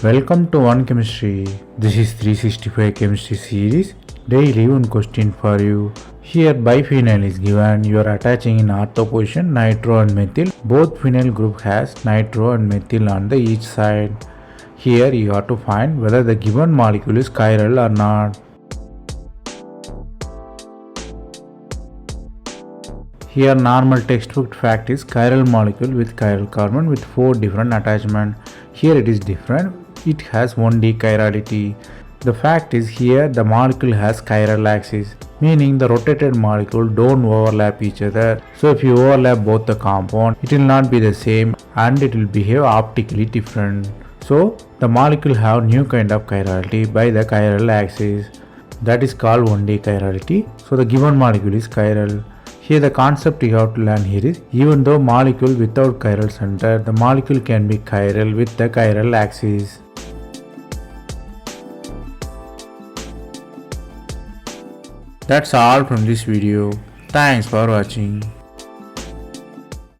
Welcome to One Chemistry. This is 365 chemistry series. Daily one question for you. Here biphenyl is given. You are attaching in ortho position nitro and methyl. Both phenyl group has nitro and methyl on the each side. Here you have to find whether the given molecule is chiral or not. Here normal textbook fact is chiral molecule with chiral carbon with 4 different attachments. Here it is different. It has 1D chirality. The fact is here the molecule has chiral axis, meaning the rotated molecule don't overlap each other. So if you overlap both the compound, it will not be the same and it will behave optically different. So the molecule have new kind of chirality by the chiral axis. That is called 1D chirality. So the given molecule is chiral. Here the concept you have to learn here is, even though molecule without chiral center, the molecule can be chiral with the chiral axis. That's all from this video. Thanks for watching.